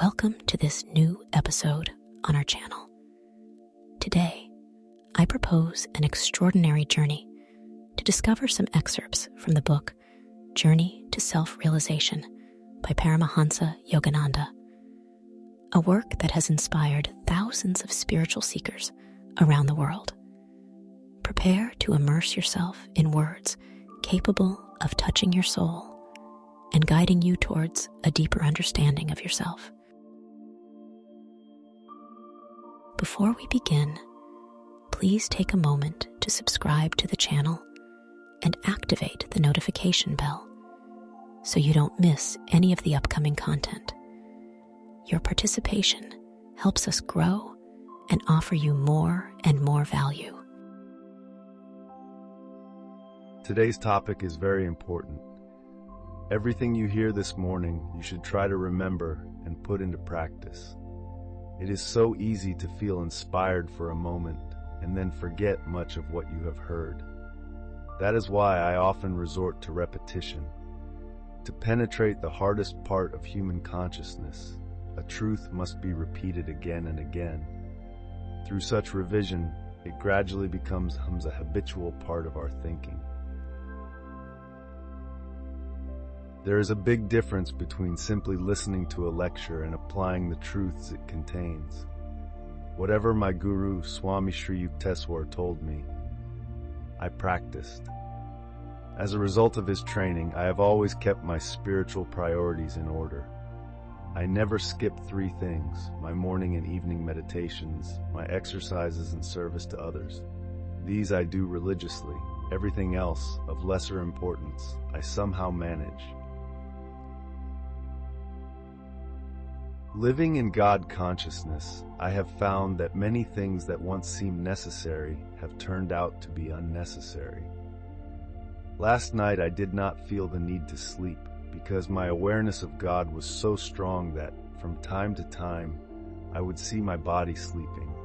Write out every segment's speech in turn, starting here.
Welcome to this new episode on our channel. Today, I propose an extraordinary journey to discover some excerpts from the book Journey to Self-Realization by Paramahansa Yogananda, a work that has inspired thousands of spiritual seekers around the world. Prepare to immerse yourself in words capable of touching your soul and guiding you towards a deeper understanding of yourself. Before we begin, please take a moment to subscribe to the channel and activate the notification bell so you don't miss any of the upcoming content. Your participation helps us grow and offer you more and more value. Today's topic is very important. Everything you hear this morning, you should try to remember and put into practice. It is so easy to feel inspired for a moment and then forget much of what you have heard. That is why I often resort to repetition. To penetrate the hardest part of human consciousness, a truth must be repeated again and again. Through such revision, it gradually becomes a habitual part of our thinking. There is a big difference between simply listening to a lecture and applying the truths it contains. Whatever my guru, Swami Sri Yukteswar, told me, I practiced. As a result of his training, I have always kept my spiritual priorities in order. I never skip three things: my morning and evening meditations, my exercises and service to others. These I do religiously. Everything else, of lesser importance, I somehow manage. Living in God consciousness, I have found that many things that once seemed necessary have turned out to be unnecessary. Last night I did not feel the need to sleep because my awareness of God was so strong that, from time to time, I would see my body sleeping.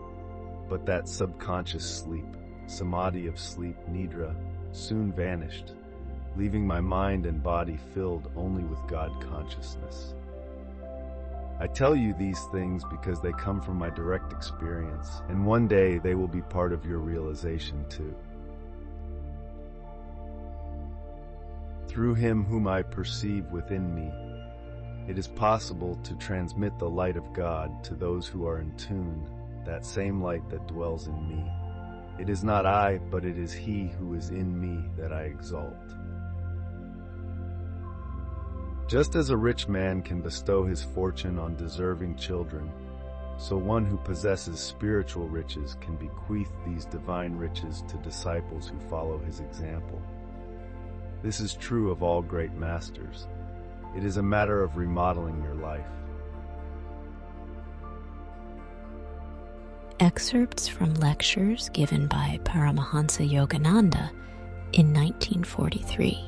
But that subconscious sleep, samadhi of sleep, nidra, soon vanished, leaving my mind and body filled only with God consciousness. I tell you these things because they come from my direct experience, and one day they will be part of your realization too. Through him whom I perceive within me, it is possible to transmit the light of God to those who are in tune, that same light that dwells in me. It is not I, but it is he who is in me that I exalt. Just as a rich man can bestow his fortune on deserving children, so one who possesses spiritual riches can bequeath these divine riches to disciples who follow his example. This is true of all great masters. It is a matter of remodeling your life. Excerpts from lectures given by Paramahansa Yogananda in 1943.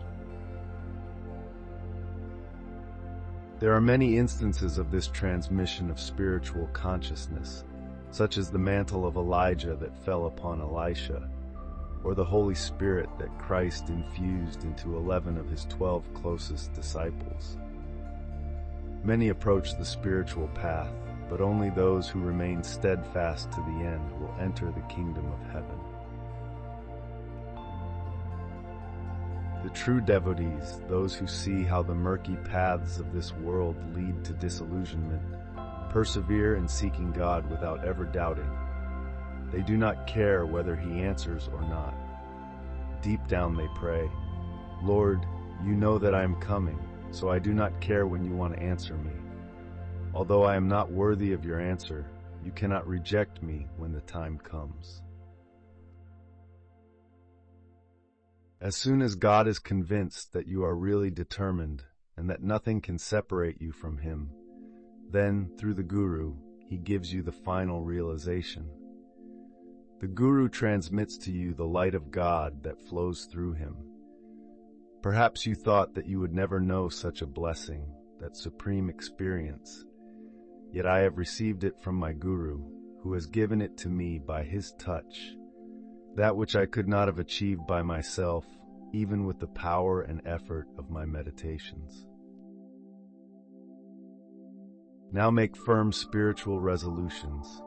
There are many instances of this transmission of spiritual consciousness, such as the mantle of Elijah that fell upon Elisha, or the Holy Spirit that Christ infused into 11 of his 12 closest disciples. Many approach the spiritual path, but only those who remain steadfast to the end will enter the kingdom of heaven. The true devotees, those who see how the murky paths of this world lead to disillusionment, persevere in seeking God without ever doubting. They do not care whether he answers or not. Deep down they pray, Lord, you know that I am coming, so I do not care when you want to answer me. Although I am not worthy of your answer, you cannot reject me when the time comes. As soon as God is convinced that you are really determined and that nothing can separate you from him, then, through the Guru, he gives you the final realization. The Guru transmits to you the light of God that flows through him. Perhaps you thought that you would never know such a blessing, that supreme experience, yet I have received it from my Guru, who has given it to me by his touch. That which I could not have achieved by myself, even with the power and effort of my meditations. Now make firm spiritual resolutions.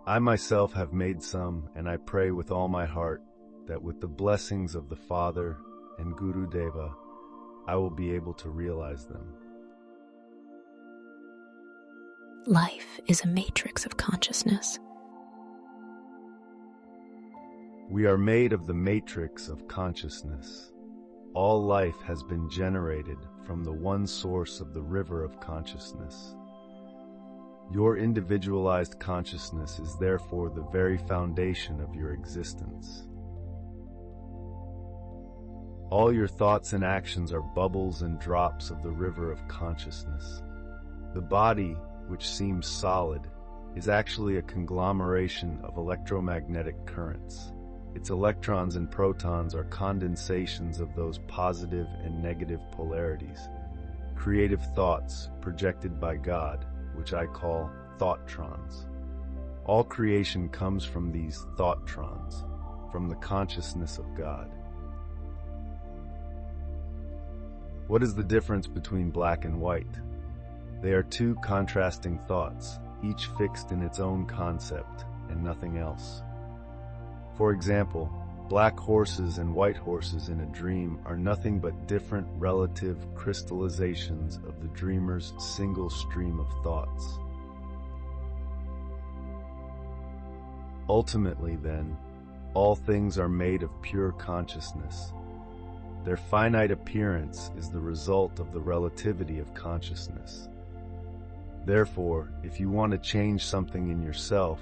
I myself have made some, and I pray with all my heart that with the blessings of the Father and Guru Deva, I will be able to realize them. Life is a matrix of consciousness. We are made of the matrix of consciousness. All life has been generated from the one source of the river of consciousness. Your individualized consciousness is therefore the very foundation of your existence. All your thoughts and actions are bubbles and drops of the river of consciousness. The body, which seems solid, is actually a conglomeration of electromagnetic currents. Its electrons and protons are condensations of those positive and negative polarities, creative thoughts projected by God, which I call thoughttrons. All creation comes from these thoughttrons, from the consciousness of God. What is the difference between black and white? They are two contrasting thoughts, each fixed in its own concept and nothing else. For example, black horses and white horses in a dream are nothing but different relative crystallizations of the dreamer's single stream of thoughts. Ultimately, then, all things are made of pure consciousness. Their finite appearance is the result of the relativity of consciousness. Therefore, if you want to change something in yourself,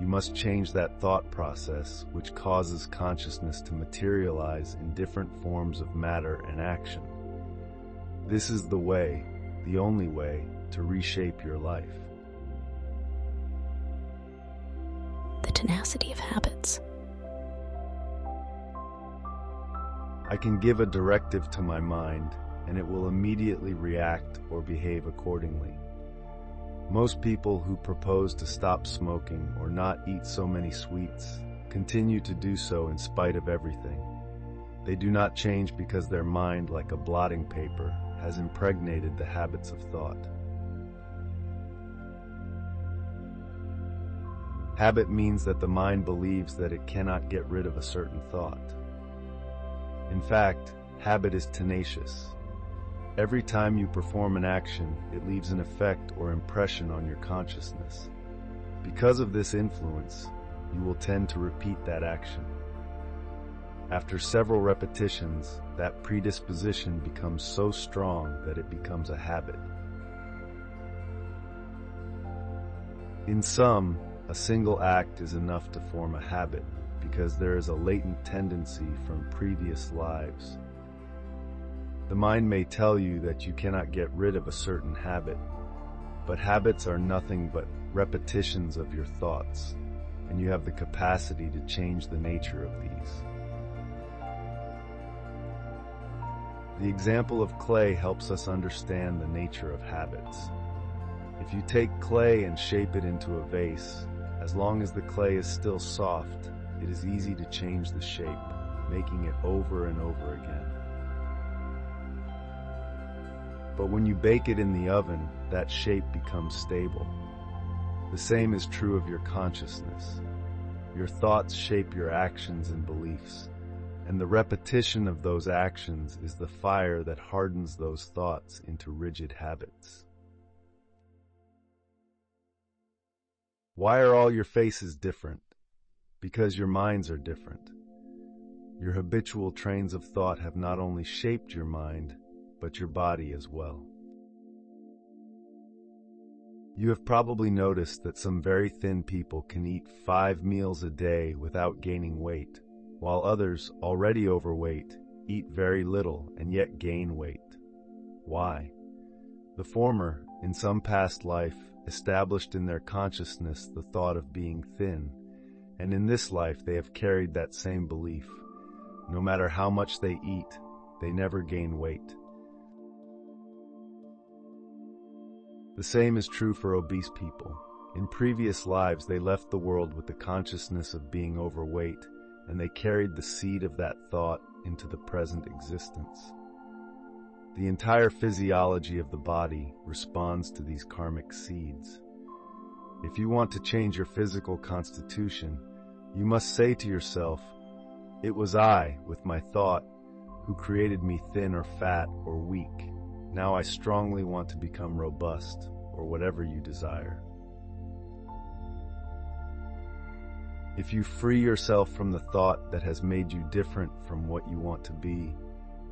you must change that thought process which causes consciousness to materialize in different forms of matter and action. This is the way, the only way, to reshape your life. The tenacity of habits. I can give a directive to my mind, and it will immediately react or behave accordingly. Most people who propose to stop smoking or not eat so many sweets continue to do so in spite of everything. They do not change because their mind, like a blotting paper, has impregnated the habits of thought. Habit means that the mind believes that it cannot get rid of a certain thought. In fact, habit is tenacious. Every time you perform an action, it leaves an effect or impression on your consciousness. Because of this influence, you will tend to repeat that action. After several repetitions, that predisposition becomes so strong that it becomes a habit. In sum, a single act is enough to form a habit because there is a latent tendency from previous lives. The mind may tell you that you cannot get rid of a certain habit, but habits are nothing but repetitions of your thoughts, and you have the capacity to change the nature of these. The example of clay helps us understand the nature of habits. If you take clay and shape it into a vase, as long as the clay is still soft, it is easy to change the shape, making it over and over again. But when you bake it in the oven, that shape becomes stable. The same is true of your consciousness. Your thoughts shape your actions and beliefs, and the repetition of those actions is the fire that hardens those thoughts into rigid habits. Why are all your faces different? Because your minds are different. Your habitual trains of thought have not only shaped your mind, but your body as well. You have probably noticed that some very thin people can eat 5 meals a day without gaining weight, while others, already overweight, eat very little and yet gain weight. Why? The former, in some past life, established in their consciousness the thought of being thin, and in this life they have carried that same belief. No matter how much they eat, they never gain weight. The same is true for obese people. In previous lives, they left the world with the consciousness of being overweight, and they carried the seed of that thought into the present existence. The entire physiology of the body responds to these karmic seeds. If you want to change your physical constitution, you must say to yourself, "It was I, with my thought, who created me thin or fat or weak. Now I strongly want to become robust," or whatever you desire. If you free yourself from the thought that has made you different from what you want to be,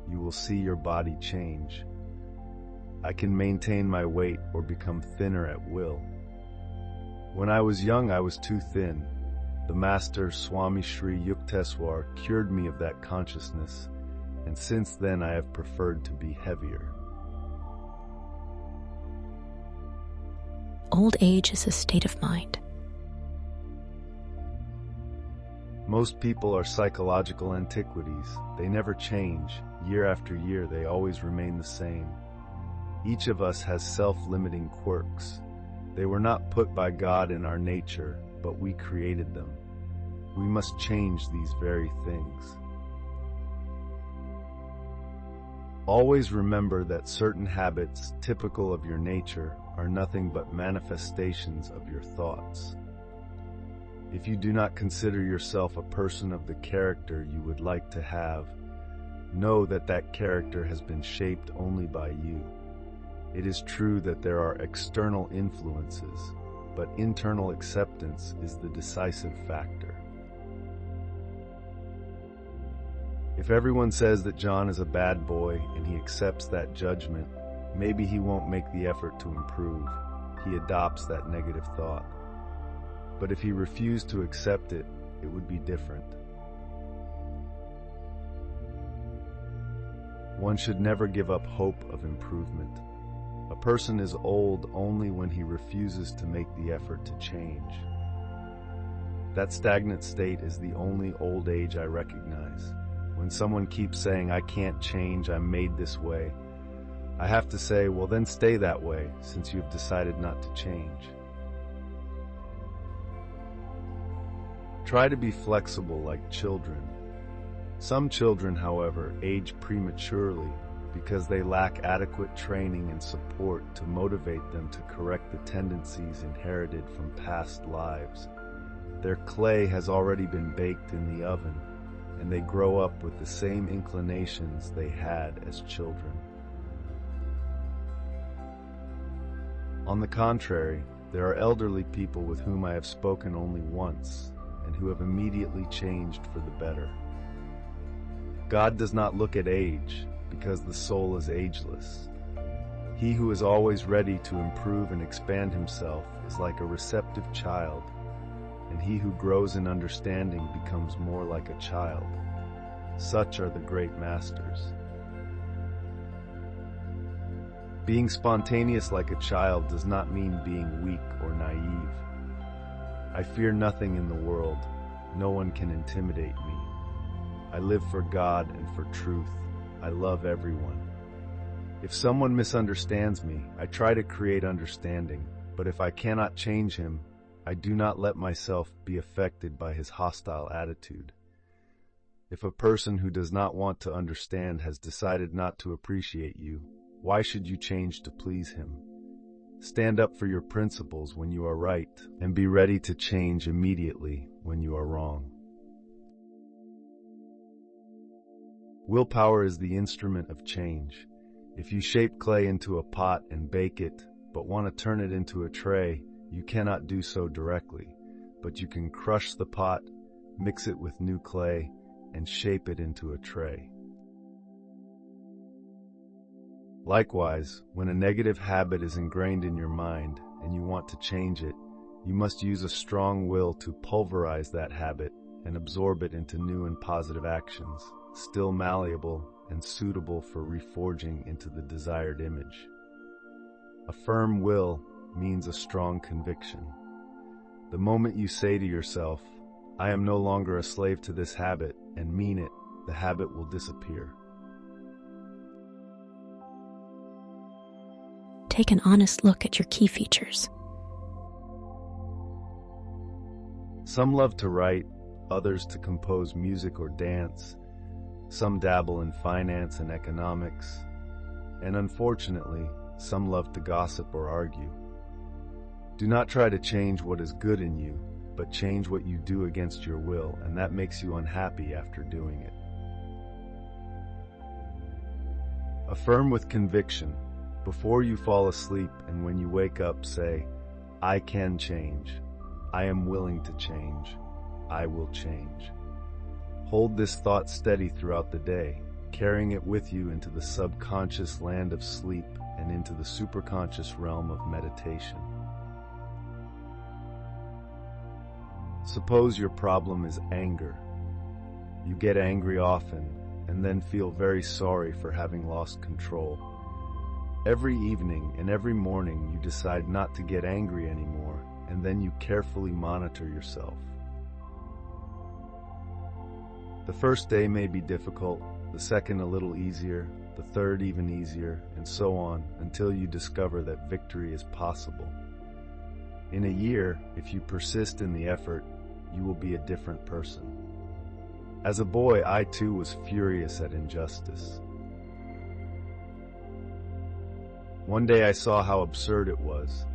you will see your body change. I can maintain my weight or become thinner at will. When I was young, I was too thin. The Master Swami Sri Yukteswar cured me of that consciousness, and since then I have preferred to be heavier. Old age is a state of mind. Most people are psychological antiquities. They never change. Year after year, they always remain the same. Each of us has self-limiting quirks. They were not put by God in our nature, but we created them. We must change these very things. Always remember that certain habits typical of your nature are nothing but manifestations of your thoughts. If you do not consider yourself a person of the character you would like to have, know that that character has been shaped only by you. It is true that there are external influences, but internal acceptance is the decisive factor. If everyone says that John is a bad boy and he accepts that judgment, maybe he won't make the effort to improve. He adopts that negative thought. But if he refused to accept it, it would be different. One should never give up hope of improvement. A person is old only when he refuses to make the effort to change. That stagnant state is the only old age I recognize. When someone keeps saying, "I can't change, I'm made this way," I have to say, well, then stay that way, since you have decided not to change. Try to be flexible like children. Some children, however, age prematurely because they lack adequate training and support to motivate them to correct the tendencies inherited from past lives. Their clay has already been baked in the oven, and they grow up with the same inclinations they had as children. On the contrary, there are elderly people with whom I have spoken only once, and who have immediately changed for the better. God does not look at age, because the soul is ageless. He who is always ready to improve and expand himself is like a receptive child, and he who grows in understanding becomes more like a child. Such are the great masters. Being spontaneous like a child does not mean being weak or naive. I fear nothing in the world. No one can intimidate me. I live for God and for truth. I love everyone. If someone misunderstands me, I try to create understanding, but if I cannot change him, I do not let myself be affected by his hostile attitude. If a person who does not want to understand has decided not to appreciate you, why should you change to please him? Stand up for your principles when you are right, and be ready to change immediately when you are wrong. Willpower is the instrument of change. If you shape clay into a pot and bake it, but want to turn it into a tray, you cannot do so directly, but you can crush the pot, mix it with new clay, and shape it into a tray. Likewise, when a negative habit is ingrained in your mind and you want to change it, you must use a strong will to pulverize that habit and absorb it into new and positive actions, still malleable and suitable for reforging into the desired image. A firm will means a strong conviction. The moment you say to yourself, "I am no longer a slave to this habit," and mean it, the habit will disappear. Take an honest look at your key features. Some love to write, others to compose music or dance. Some dabble in finance and economics. and unfortunately, some love to gossip or argue. Do not try to change what is good in you, but change what you do against your will, and that makes you unhappy after doing it. Affirm with conviction. Before you fall asleep and when you wake up, say, I can change. I am willing to change. I will change. Hold this thought steady throughout the day, carrying it with you into the subconscious land of sleep and into the superconscious realm of meditation. Suppose your problem is anger. You get angry often and then feel very sorry for having lost control. Every evening and every morning you decide not to get angry anymore, and then you carefully monitor yourself. The first day may be difficult, the second a little easier, the third even easier, and so on until you discover that victory is possible. In a year, if you persist in the effort, you will be a different person. As a boy, I too was furious at injustice. One day I saw how absurd it was.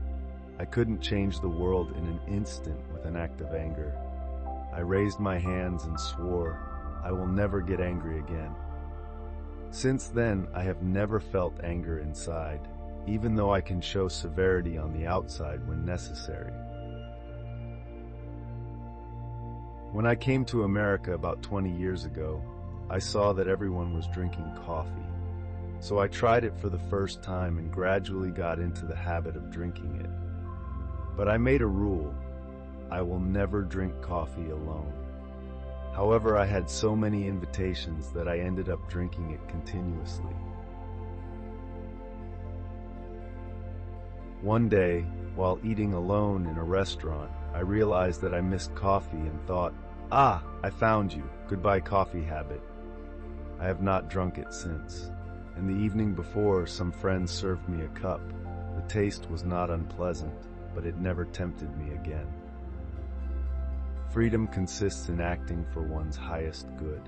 I couldn't change the world in an instant with an act of anger. I raised my hands and swore, I will never get angry again. Since then, I have never felt anger inside, even though I can show severity on the outside when necessary. When I came to America about 20 years ago, I saw that everyone was drinking coffee. So I tried it for the first time and gradually got into the habit of drinking it. But I made a rule: I will never drink coffee alone. However, I had so many invitations that I ended up drinking it continuously. One day, while eating alone in a restaurant, I realized that I missed coffee and thought, I found you, goodbye coffee habit. I have not drunk it since. And the evening before, some friends served me a cup. The taste was not unpleasant, but it never tempted me again. Freedom consists in acting for one's highest good.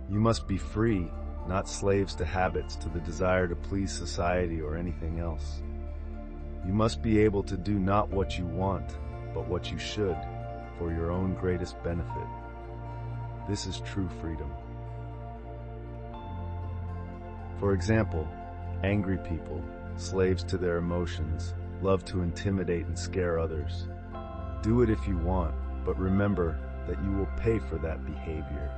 You must be free, not slaves to habits, to the desire to please society or anything else. You must be able to do not what you want, but what you should, for your own greatest benefit. This is true freedom. For example, angry people, slaves to their emotions, love to intimidate and scare others. Do it if you want, but remember that you will pay for that behavior.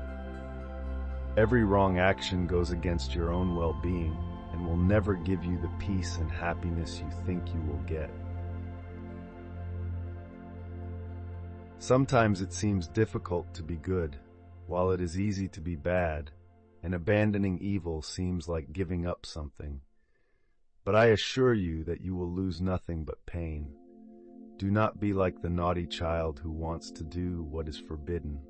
Every wrong action goes against your own well-being and will never give you the peace and happiness you think you will get. Sometimes it seems difficult to be good, while it is easy to be bad, and abandoning evil seems like giving up something. But I assure you that you will lose nothing but pain. Do not be like the naughty child who wants to do what is forbidden.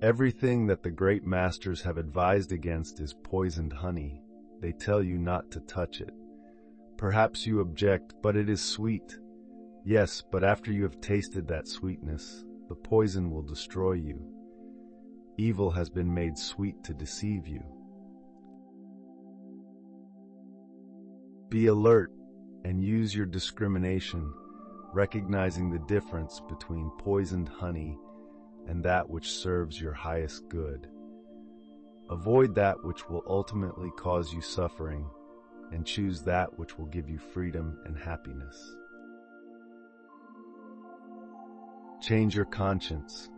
Everything that the great masters have advised against is poisoned honey. They tell you not to touch it. Perhaps you object, but it is sweet. Yes, but after you have tasted that sweetness, the poison will destroy you. Evil has been made sweet to deceive you. Be alert and use your discrimination, recognizing the difference between poisoned honey and that which serves your highest good. Avoid that which will ultimately cause you suffering, and choose that which will give you freedom and happiness. Change your conscience.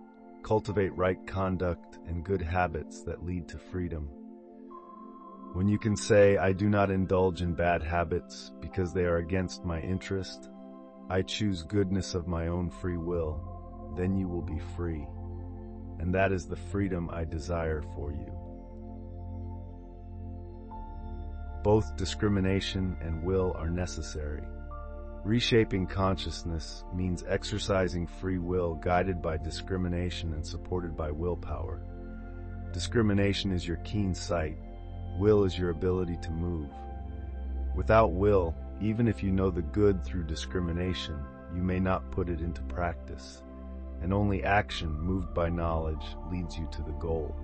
Cultivate right conduct and good habits that lead to freedom. When you can say, I do not indulge in bad habits because they are against my interest, I choose goodness of my own free will, then you will be free. And that is the freedom I desire for you. Both discrimination and will are necessary. Reshaping consciousness means exercising free will guided by discrimination and supported by willpower. Discrimination is your keen sight. Will is your ability to move. Without will, even if you know the good through discrimination, you may not put it into practice, and only action moved by knowledge leads you to the goal.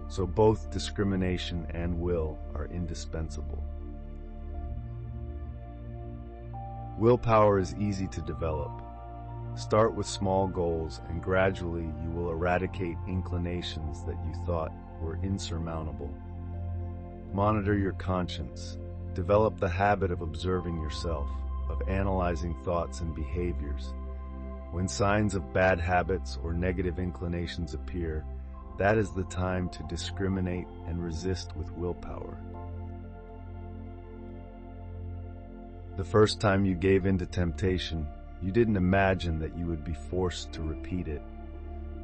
so both discrimination and will are indispensable. Willpower is easy to develop. Start with small goals, and gradually you will eradicate inclinations that you thought were insurmountable. Monitor your conscience. Develop the habit of observing yourself, of analyzing thoughts and behaviors. When signs of bad habits or negative inclinations appear, that is the time to discriminate and resist with willpower. The first time you gave in to temptation, you didn't imagine that you would be forced to repeat it.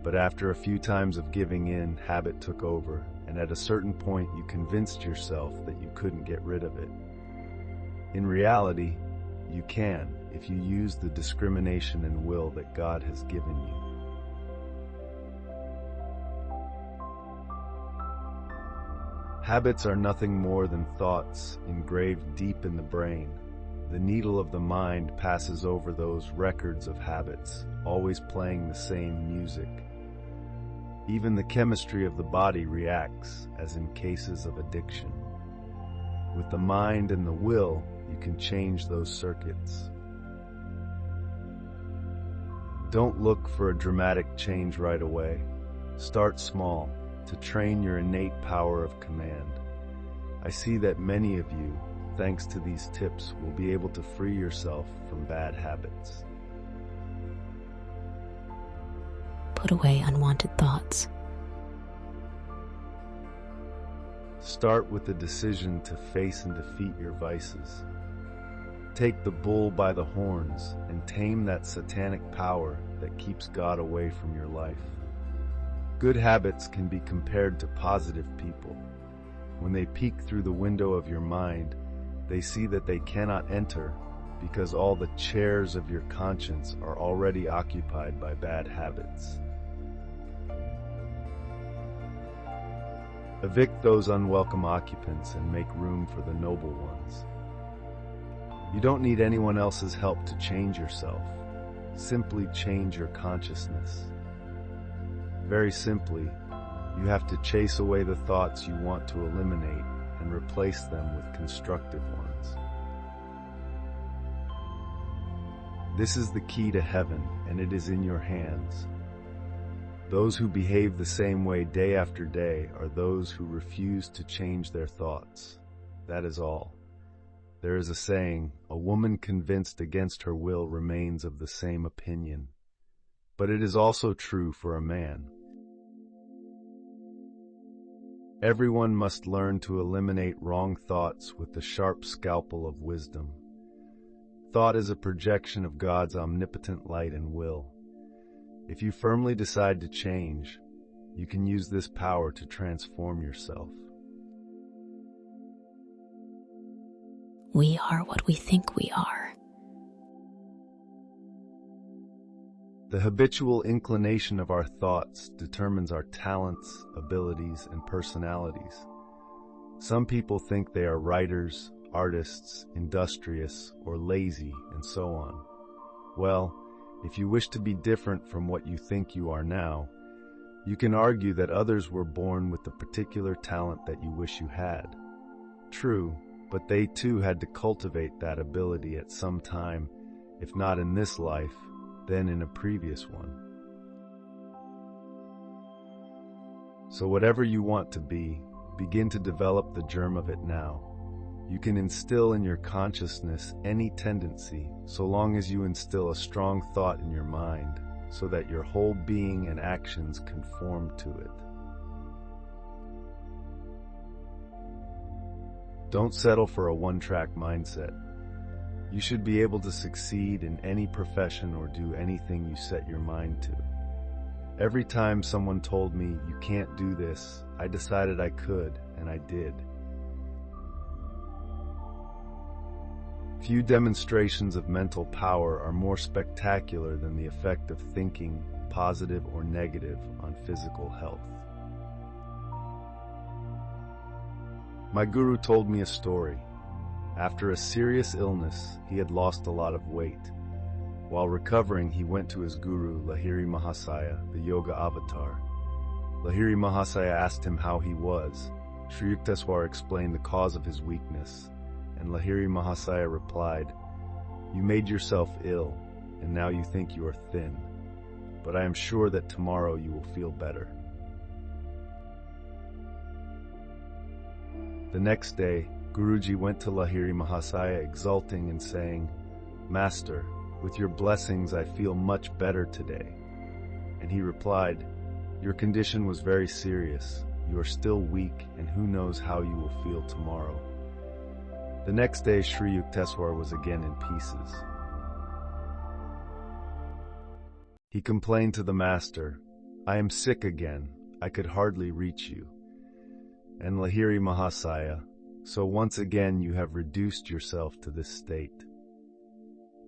But after a few times of giving in, habit took over, and at a certain point you convinced yourself that you couldn't get rid of it. In reality, you can if you use the discrimination and will that God has given you. Habits are nothing more than thoughts engraved deep in the brain. The needle of the mind passes over those records of habits, always playing the same music. Even the chemistry of the body reacts, as in cases of addiction. With the mind and the will, you can change those circuits. Don't look for a dramatic change right away. Start small, to train your innate power of command. I see that many of you, thanks to these tips, will be able to free yourself from bad habits. Put away unwanted thoughts. Start with the decision to face and defeat your vices. Take the bull by the horns and tame that satanic power that keeps God away from your life. Good habits can be compared to positive people. When they peek through the window of your mind, they see that they cannot enter because all the chairs of your conscience are already occupied by bad habits. Evict those unwelcome occupants and make room for the noble ones. You don't need anyone else's help to change yourself. Simply change your consciousness. Very simply, you have to chase away the thoughts you want to eliminate and replace them with constructive ones. This is the key to heaven, and it is in your hands. Those who behave the same way day after day are those who refuse to change their thoughts. That is all. There is a saying, a woman convinced against her will remains of the same opinion. But it is also true for a man. Everyone must learn to eliminate wrong thoughts with the sharp scalpel of wisdom. Thought is a projection of God's omnipotent light and will. If you firmly decide to change, you can use this power to transform yourself. We are what we think we are. The habitual inclination of our thoughts determines our talents, abilities, and personalities. Some people think they are writers, artists, industrious, or lazy, and so on. Well, if you wish to be different from what you think you are now, you can argue that others were born with the particular talent that you wish you had. True, but they too had to cultivate that ability at some time, if not in this life, then in a previous one. So whatever you want to be, begin to develop the germ of it now. You can instill in your consciousness any tendency, so long as you instill a strong thought in your mind, so that your whole being and actions conform to it. Don't settle for a one-track mindset. You should be able to succeed in any profession or do anything you set your mind to. Every time someone told me, "You can't do this," I decided I could, and I did. Few demonstrations of mental power are more spectacular than the effect of thinking, positive or negative, on physical health. My guru told me a story. After a serious illness, he had lost a lot of weight. While recovering, he went to his guru, Lahiri Mahasaya, the yoga avatar. Lahiri Mahasaya asked him how he was. Sri Yukteswar explained the cause of his weakness, and Lahiri Mahasaya replied, "You made yourself ill, and now you think you are thin, but I am sure that tomorrow you will feel better." The next day, Guruji went to Lahiri Mahasaya exulting and saying, "Master, with your blessings I feel much better today." And he replied, "Your condition was very serious. You are still weak, and who knows how you will feel tomorrow." The next day, Sri Yukteswar was again in pieces. He complained to the master, "I am sick again. I could hardly reach you." And Lahiri Mahasaya, "So once again you have reduced yourself to this state."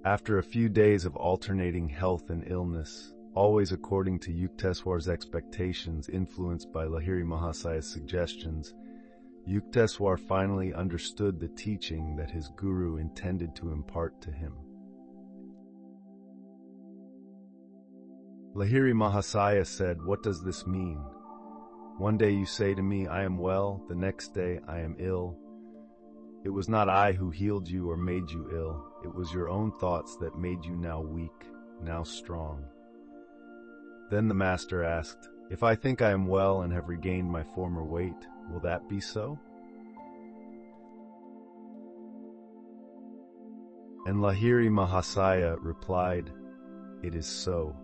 After a few days of alternating health and illness, always according to Yukteswar's expectations influenced by Lahiri Mahasaya's suggestions, Yukteswar finally understood the teaching that his guru intended to impart to him. Lahiri Mahasaya said, "What does this mean? One day you say to me, 'I am well,' the next day, 'I am ill.' It was not I who healed you or made you ill. It was your own thoughts that made you now weak, now strong." Then the master asked, "If I think I am well and have regained my former weight, will that be so?" And Lahiri Mahasaya replied, "It is so."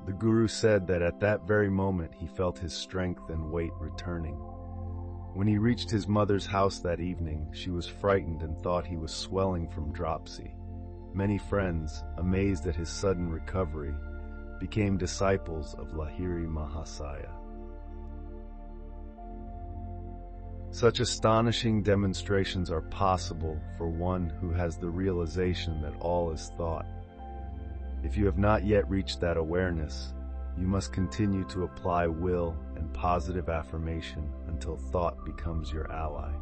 The Guru said that at that very moment he felt his strength and weight returning. When he reached his mother's house that evening, she was frightened and thought he was swelling from dropsy. Many friends, amazed at his sudden recovery, became disciples of Lahiri Mahasaya. Such astonishing demonstrations are possible for one who has the realization that all is thought. If you have not yet reached that awareness, you must continue to apply will and positive affirmation until thought becomes your ally.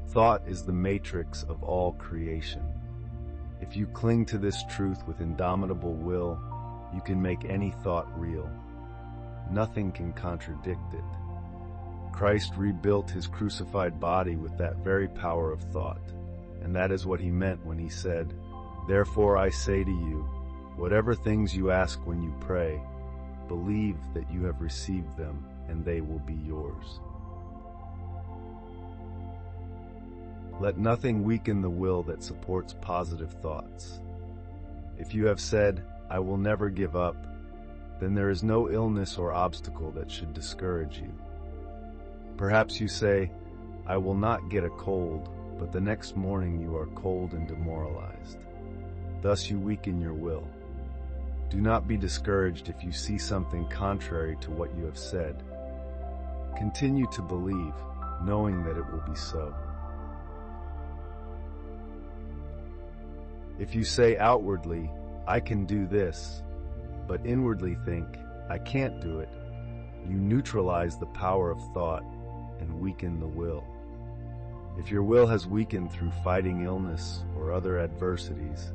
Thought is the matrix of all creation. If you cling to this truth with indomitable will, you can make any thought real. Nothing can contradict it. Christ rebuilt his crucified body with that very power of thought, and that is what he meant when he said, "Therefore I say to you, whatever things you ask when you pray, believe that you have received them, and they will be yours." Let nothing weaken the will that supports positive thoughts. If you have said, "I will never give up," then there is no illness or obstacle that should discourage you. Perhaps you say, "I will not get a cold," but the next morning you are cold and demoralized. Thus you weaken your will. Do not be discouraged if you see something contrary to what you have said. Continue to believe, knowing that it will be so. If you say outwardly, "I can do this," but inwardly think, "I can't do it," you neutralize the power of thought and weaken the will. If your will has weakened through fighting illness or other adversities,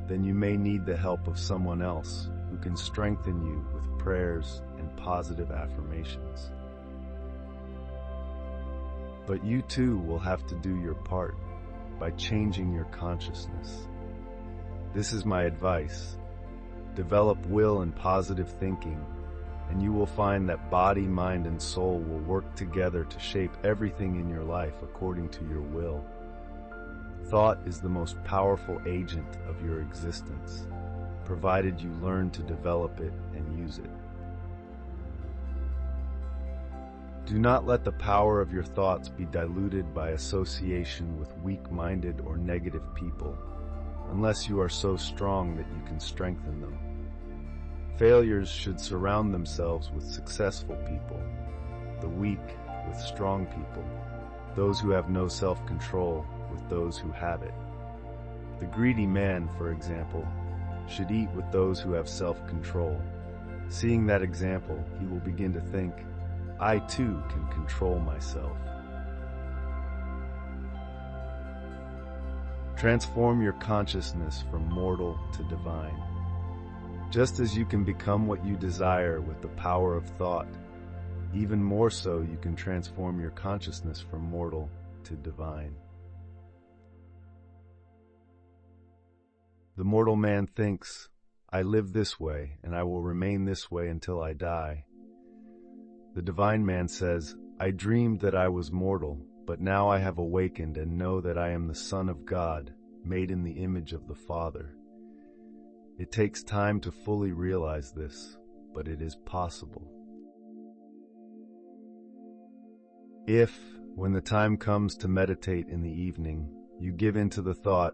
then you may need the help of someone else who can strengthen you with prayers and positive affirmations. But you too will have to do your part by changing your consciousness. This is my advice. Develop will and positive thinking, and you will find that body, mind, and soul will work together to shape everything in your life according to your will. Thought is the most powerful agent of your existence, provided you learn to develop it and use it. Do not let the power of your thoughts be diluted by association with weak-minded or negative people, unless you are so strong that you can strengthen them. Failures should surround themselves with successful people, the weak with strong people, those who have no self-control with those who have it. The greedy man, for example, should eat with those who have self-control. Seeing that example, he will begin to think, "I too can control myself." Transform your consciousness from mortal to divine. Just as you can become what you desire with the power of thought, even more so you can transform your consciousness from mortal to divine. The mortal man thinks, I live this way, and I will remain this way until I die. The divine man says, I dreamed that I was mortal, but now I have awakened and know that I am the Son of God, made in the image of the Father. It takes time to fully realize this, but it is possible. If, when the time comes to meditate in the evening, you give in to the thought,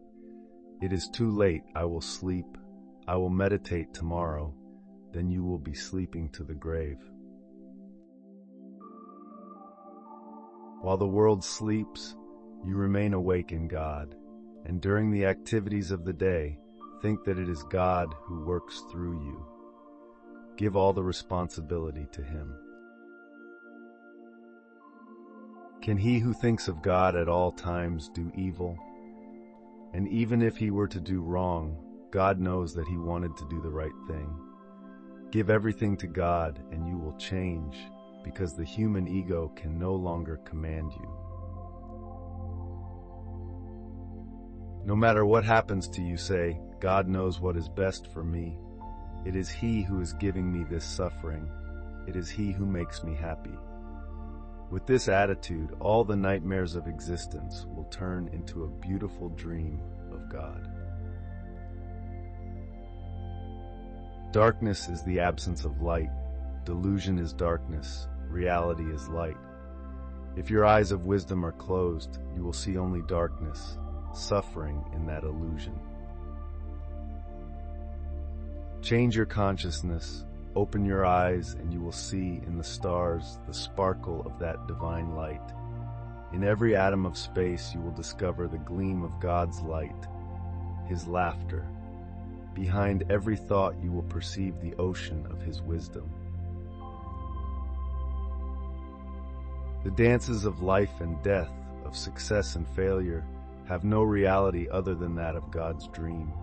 it is too late, I will sleep, I will meditate tomorrow, then you will be sleeping to the grave. While the world sleeps, you remain awake in God, and during the activities of the day, think that it is God who works through you. Give all the responsibility to Him. Can he who thinks of God at all times do evil? And even if he were to do wrong, God knows that he wanted to do the right thing. Give everything to God and you will change, because the human ego can no longer command you. No matter what happens to you, say, God knows what is best for me. It is He who is giving me this suffering. It is He who makes me happy. With this attitude, all the nightmares of existence will turn into a beautiful dream of God. Darkness is the absence of light. Delusion is darkness. Reality is light. If your eyes of wisdom are closed, you will see only darkness, suffering in that illusion. Change your consciousness, open your eyes, and you will see in the stars the sparkle of that divine light. In every atom of space you will discover the gleam of God's light, His laughter. Behind every thought you will perceive the ocean of His wisdom. The dances of life and death, of success and failure, have no reality other than that of God's dream.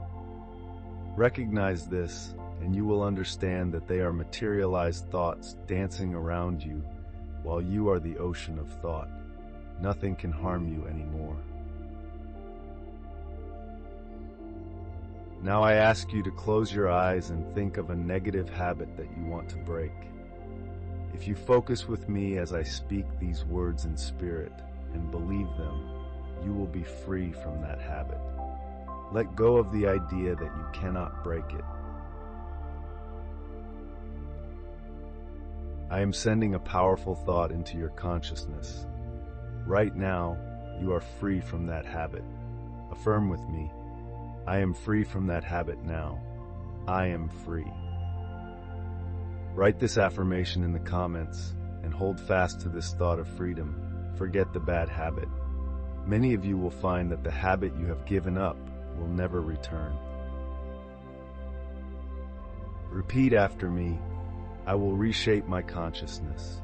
Recognize this, and you will understand that they are materialized thoughts dancing around you, while you are the ocean of thought. Nothing can harm you anymore. Now I ask you to close your eyes and think of a negative habit that you want to break. If you focus with me as I speak these words in spirit and believe them, you will be free from that habit. Let go of the idea that you cannot break it. I am sending a powerful thought into your consciousness. Right now, you are free from that habit. Affirm with me, I am free from that habit now. I am free. Write this affirmation in the comments and hold fast to this thought of freedom. Forget the bad habit. Many of you will find that the habit you have given up will never return. Repeat after me, I will reshape my consciousness.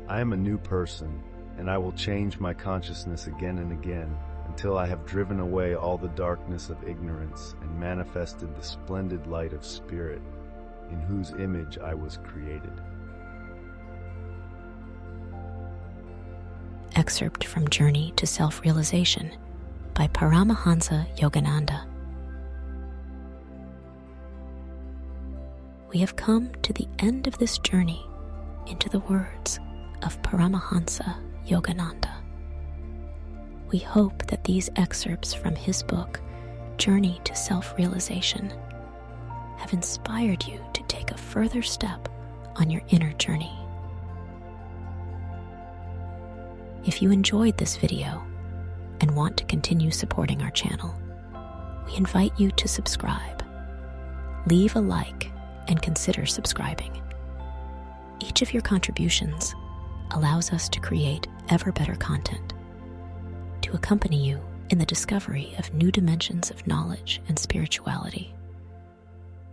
I am a new person, and I will change my consciousness again and again until I have driven away all the darkness of ignorance and manifested the splendid light of spirit, in whose image I was created. Excerpt from Journey to Self-Realization by Paramahansa Yogananda. We have come to the end of this journey into the words of Paramahansa Yogananda. We hope that these excerpts from his book, Journey to Self-Realization, have inspired you to take a further step on your inner journey. If you enjoyed this video and want to continue supporting our channel, we invite you to subscribe, leave a like, and consider subscribing. Each of your contributions allows us to create ever better content to accompany you in the discovery of new dimensions of knowledge and spirituality.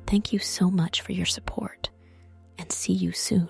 Thank you so much for your support, and see you soon.